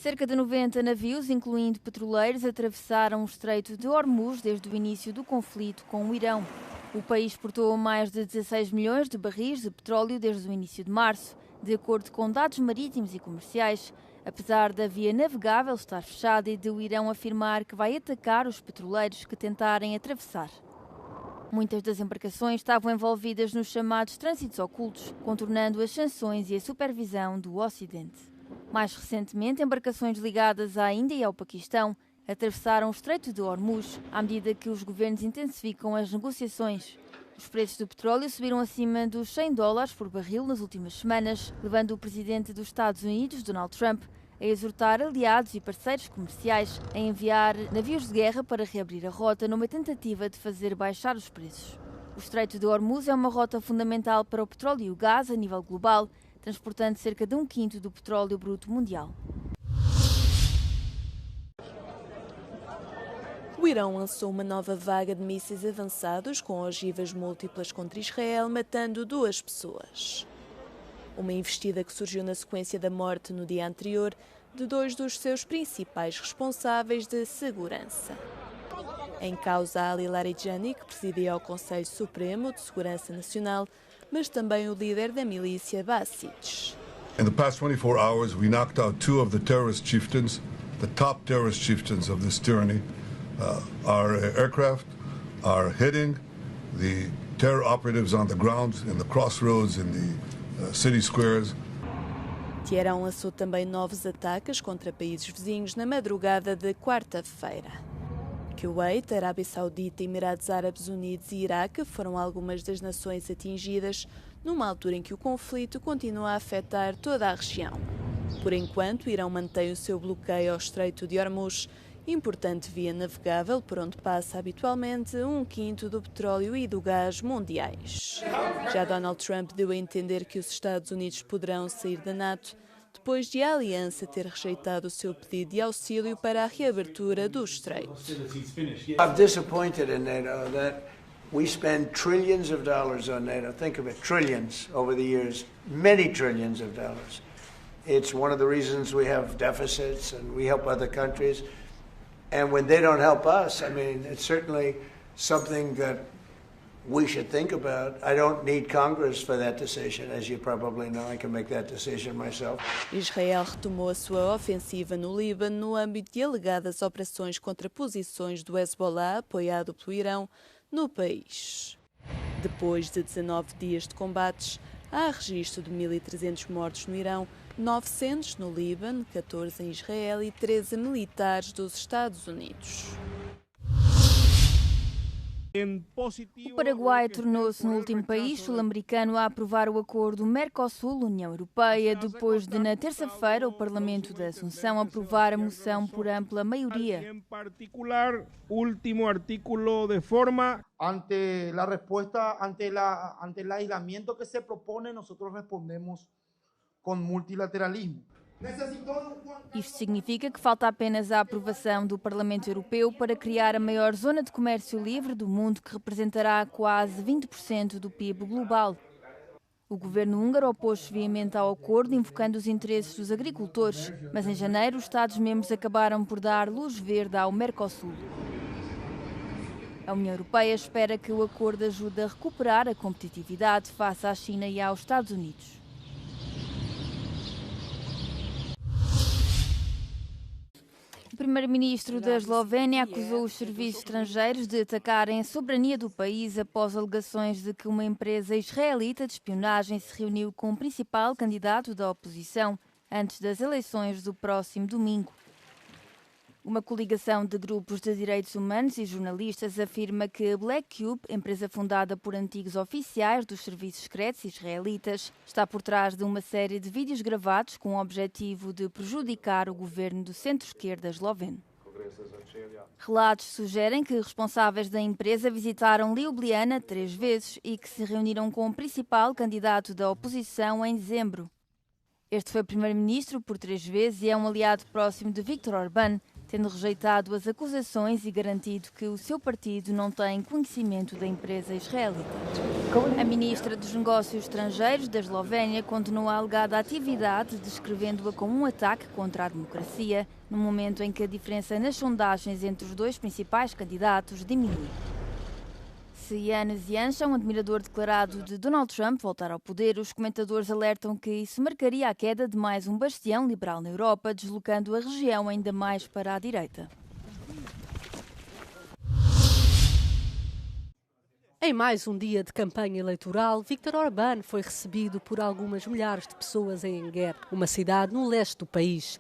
Cerca de 90 navios, incluindo petroleiros, atravessaram o Estreito de Hormuz desde o início do conflito com o Irão. O país exportou mais de 16 milhões de barris de petróleo desde o início de março, de acordo com dados marítimos e comerciais, apesar da via navegável estar fechada e de o Irão afirmar que vai atacar os petroleiros que tentarem atravessar. Muitas das embarcações estavam envolvidas nos chamados trânsitos ocultos, contornando as sanções e a supervisão do Ocidente. Mais recentemente, embarcações ligadas à Índia e ao Paquistão atravessaram o Estreito de Hormuz, à medida que os governos intensificam as negociações. Os preços do petróleo subiram acima dos $100 por barril nas últimas semanas, levando o presidente dos Estados Unidos, Donald Trump, a exortar aliados e parceiros comerciais a enviar navios de guerra para reabrir a rota numa tentativa de fazer baixar os preços. O Estreito de Hormuz é uma rota fundamental para o petróleo e o gás a nível global, transportando cerca de 1/5 do petróleo bruto mundial. O Irão lançou uma nova vaga de mísseis avançados com ogivas múltiplas contra Israel, matando 2 pessoas. Uma investida que surgiu na sequência da morte no dia anterior de 2 dos seus principais responsáveis de segurança. Em causa Ali Larijani, que presidia o Conselho Supremo de Segurança Nacional, mas também o líder da milícia Basij. In the past 24 hours, we knocked out 2 of the terrorist chieftains, the top terrorist chieftains of this tyranny. Our aircraft are hitting the terror operatives on the ground, in the crossroads, in the city squares. Teherão lançou também novos ataques contra países vizinhos na madrugada de quarta-feira. Kuwait, Arábia Saudita, Emirados Árabes Unidos e Iraque foram algumas das nações atingidas numa altura em que o conflito continua a afetar toda a região. Por enquanto, o Irão mantém o seu bloqueio ao Estreito de Hormuz, importante via navegável por onde passa habitualmente 1/5 do petróleo e do gás mundiais. Já Donald Trump deu a entender que os Estados Unidos poderão sair da NATO depois de a aliança ter rejeitado o seu pedido de auxílio para a reabertura do estreito. I'm disappointed in NATO that we spend trillions of dollars on NATO. Think of it, trillions over the years, many trillions of dollars. It's one of the reasons we have deficits and we help other countries. And when they don't help us, I mean, it's certainly something that we should think about. I don't need Congress for that decision. As you probably know, I can make that decision myself. Israel retomou a sua ofensiva no Líbano no âmbito de alegadas operações contra posições do Hezbollah, apoiado pelo Irão, no país. Depois de 19 dias de combates, há registro de 1.300 mortos no Irão, 900 no Líbano, 14 em Israel e 13 militares dos Estados Unidos. O Paraguai tornou-se no último país sul-americano a aprovar o acordo Mercosul-União Europeia, depois de, na terça-feira, o Parlamento da Assunção aprovar a moção por ampla maioria. Em particular, último artículo de forma. Ante la respuesta, ante el aislamiento que se propone, nosotros respondemos con multilateralismo. Isto significa que falta apenas a aprovação do Parlamento Europeu para criar a maior zona de comércio livre do mundo, que representará quase 20% do PIB global. O governo húngaro opôs-se veemente ao acordo, invocando os interesses dos agricultores, mas em janeiro os Estados-membros acabaram por dar luz verde ao Mercosul. A União Europeia espera que o acordo ajude a recuperar a competitividade face à China e aos Estados Unidos. O primeiro-ministro da Eslovénia acusou os serviços estrangeiros de atacarem a soberania do país após alegações de que uma empresa israelita de espionagem se reuniu com o principal candidato da oposição antes das eleições do próximo domingo. Uma coligação de grupos de direitos humanos e jornalistas afirma que a Black Cube, empresa fundada por antigos oficiais dos serviços secretos israelitas, está por trás de uma série de vídeos gravados com o objetivo de prejudicar o governo do centro-esquerda esloveno. Relatos sugerem que responsáveis da empresa visitaram Ljubljana 3 vezes e que se reuniram com o principal candidato da oposição em dezembro. Este foi primeiro-ministro por 3 vezes e é um aliado próximo de Viktor Orbán, tendo rejeitado as acusações e garantido que o seu partido não tem conhecimento da empresa israelita. A ministra dos Negócios Estrangeiros da Eslovénia condenou a alegada atividade, descrevendo-a como um ataque contra a democracia, no momento em que a diferença nas sondagens entre os dois principais candidatos diminui. Se Yanis Yancha, um admirador declarado de Donald Trump, voltar ao poder, os comentadores alertam que isso marcaria a queda de mais um bastião liberal na Europa, deslocando a região ainda mais para a direita. Em mais um dia de campanha eleitoral, Viktor Orbán foi recebido por algumas milhares de pessoas em Eger, uma cidade no leste do país.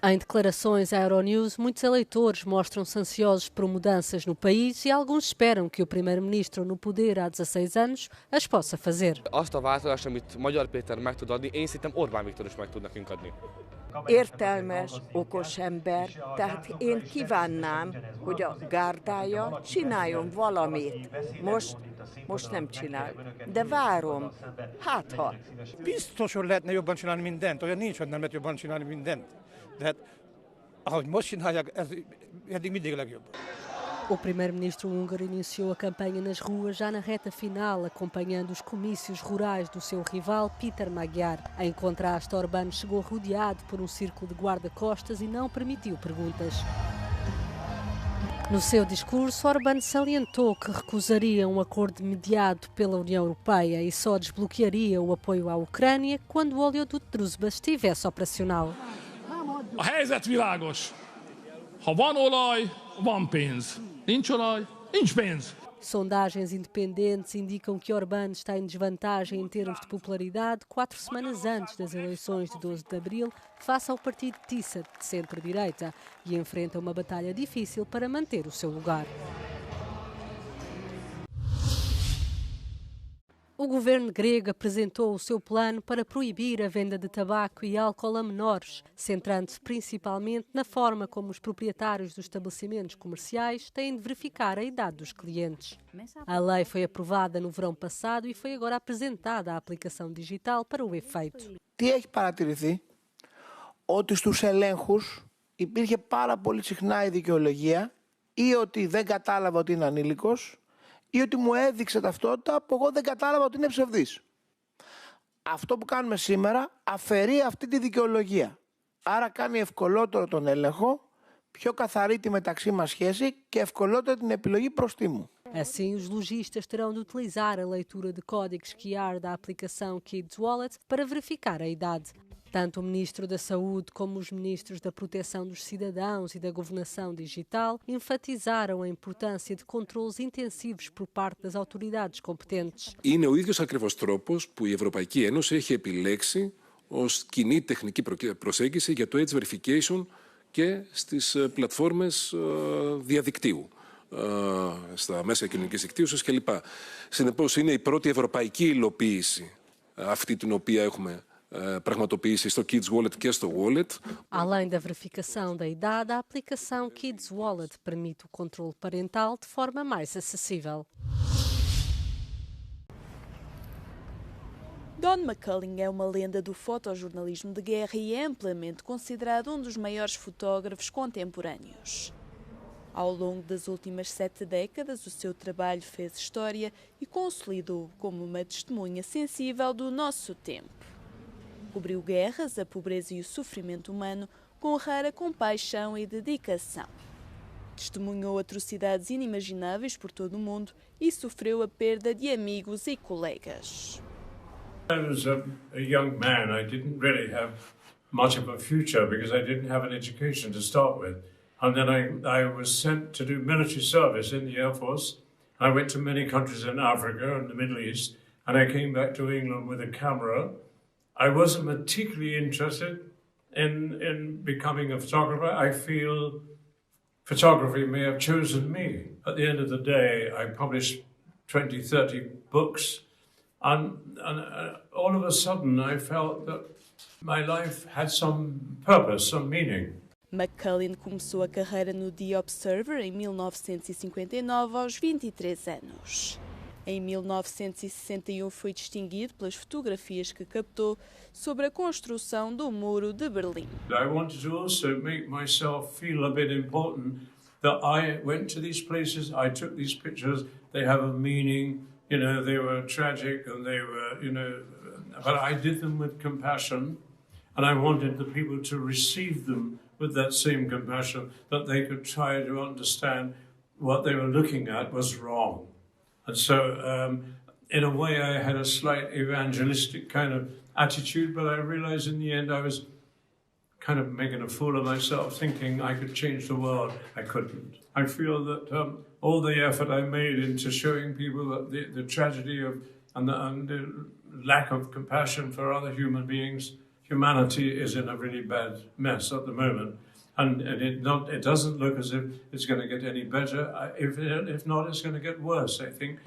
Em declarações à Euronews, muitos eleitores mostram-se ansiosos por mudanças no país e alguns esperam que o primeiro-ministro no poder há 16 anos as possa fazer. Azt a változást, amit Magyar Péter meg tud adni, én szerintem Orbán Viktor is meg tud nekünk adni. Értelmes, okos ember, tehát én kívánnám, hogy a gárdája csináljon valamit. Most nem csinál, de várom, hát ha. Biztos, hogy lehetne jobban csinálni mindent, olyan nincs, hogy nem lehet jobban csinálni mindent. De hát, ahogy most csinálják, ez eddig mindig legjobb. O primeiro-ministro húngaro iniciou a campanha nas ruas já na reta final, acompanhando os comícios rurais do seu rival Péter Magyar. Em contraste, Orbán chegou rodeado por um círculo de guarda-costas e não permitiu perguntas. No seu discurso, Orbán salientou que recusaria um acordo mediado pela União Europeia e só desbloquearia o apoio à Ucrânia quando o oleoduto Druzhba estivesse operacional. A helyzet világos. Ha van olaj, van pénz. Nincs olaj, nincs pénz. Sondagens independentes indicam que Orbán está em desvantagem em termos de popularidade 4 semanas antes das eleições de 12 de abril, face ao partido TISA, de centro-direita, e enfrenta uma batalha difícil para manter o seu lugar. O governo grego apresentou o seu plano para proibir a venda de tabaco e álcool a menores, centrando-se principalmente na forma como os proprietários dos estabelecimentos comerciais têm de verificar a idade dos clientes. A lei foi aprovada no verão passado e foi agora apresentada à aplicação digital para o efeito. Τι έχει παρατηρηθεί? Ότι στους ελέγχους υπήρχε πάρα πολύ συχνά η δικαιολογία ή ότι δεν κατάλαβα ότι είναι ανήλικος ή ότι μου έδειξε ταυτότητα που εγώ δεν κατάλαβα ότι είναι ψευδής. Αυτό που κάνουμε σήμερα αφαιρεί αυτή τη δικαιολογία. Άρα κάνει ευκολότερο τον έλεγχο, πιο καθαρή τη μεταξύ μας σχέση και ευκολότερο την επιλογή προστίμου. Assim, os lojistas terão de utilizar a leitura de códigos QR da aplicação Kids Wallet para verificar a idade. Tanto o Ministro da Saúde como os Ministros da Proteção dos Cidadãos e da Governação Digital enfatizaram a importância de controles intensivos por parte das autoridades competentes. Είναι ο ίδιος ακριβώς τρόπος που η Ευρωπαϊκή Ένωση έχει επιλέξει ως κοινή τεχνική προσέγγιση για το age verification και στις πλατφόρμες διαδικτύου, στα μέσα κοινωνικής δικτύωσης κλπ. Συνεπώς, είναι η πρώτη ευρωπαϊκή υλοποίηση αυτή την οποία έχουμε πραγματοποιήσει στο Kids Wallet και στο Wallet. Além da verificação da idade, a aplicação Kids Wallet permite o controle parental de forma mais acessível. Don McCullin é uma lenda do fotojornalismo de guerra e é amplamente considerado um dos maiores fotógrafos contemporâneos. Ao longo das últimas 7 décadas, o seu trabalho fez história e consolidou como uma testemunha sensível do nosso tempo. Cobriu guerras, a pobreza e o sofrimento humano com rara compaixão e dedicação. Testemunhou atrocidades inimagináveis por todo o mundo e sofreu a perda de amigos e colegas. I was a young man. I didn't really have much of a future because I didn't have an education to start with. And then I was sent to do military service in the Air Force. I went to many countries in Africa and the Middle East, and I came back to England with a camera. I wasn't particularly interested in becoming a photographer. I feel photography may have chosen me. At the end of the day, I published 20, 30 books, and all of a sudden I felt that my life had some purpose, some meaning. McCullin começou a carreira no The Observer em 1959, aos 23 anos. Em 1961 foi distinguido pelas fotografias que captou sobre a construção do Muro de Berlim. I wanted to also make myself feel a bit important, that I went to these places, I took these pictures, they have a meaning, you know, they were tragic and they were, you know, but I did them with compassion, and I wanted the people to receive them with that same compassion, that they could try to understand what they were looking at was wrong. And so, in a way, I had a slight evangelistic kind of attitude, but I realized in the end I was kind of making a fool of myself, thinking I could change the world. I couldn't. I feel that all the effort I made into showing people that the tragedy of and the lack of compassion for other human beings, humanity is in a really bad mess at the moment. And it doesn't look as if it's going to get any better. If not, it's going to get worse, I think.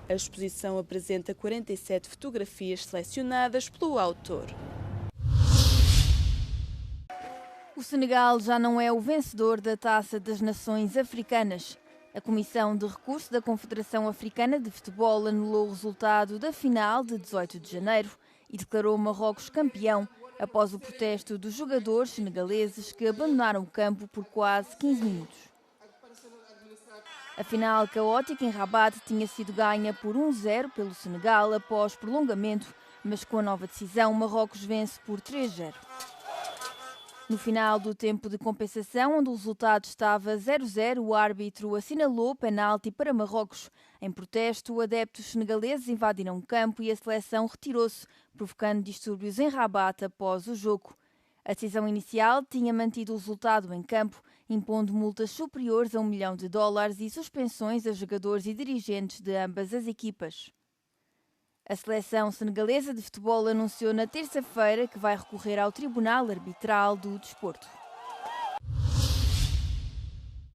A exposição apresenta 47 fotografias selecionadas pelo autor. O Senegal já não é o vencedor da Taça das Nações Africanas. A Comissão de Recurso da Confederação Africana de Futebol anulou o resultado da final de 18 de janeiro e declarou Marrocos campeão, após o protesto dos jogadores senegaleses que abandonaram o campo por quase 15 minutos. A final caótica em Rabat tinha sido ganha por 1-0 pelo Senegal após prolongamento, mas com a nova decisão, Marrocos vence por 3-0. No final do tempo de compensação, onde o resultado estava 0-0, o árbitro assinalou penalti para Marrocos. Em protesto, adeptos senegaleses invadiram o campo e a seleção retirou-se, provocando distúrbios em Rabat após o jogo. A decisão inicial tinha mantido o resultado em campo, impondo multas superiores a $1 milhão e suspensões a jogadores e dirigentes de ambas as equipas. A seleção senegalesa de futebol anunciou na terça-feira que vai recorrer ao Tribunal Arbitral do Desporto.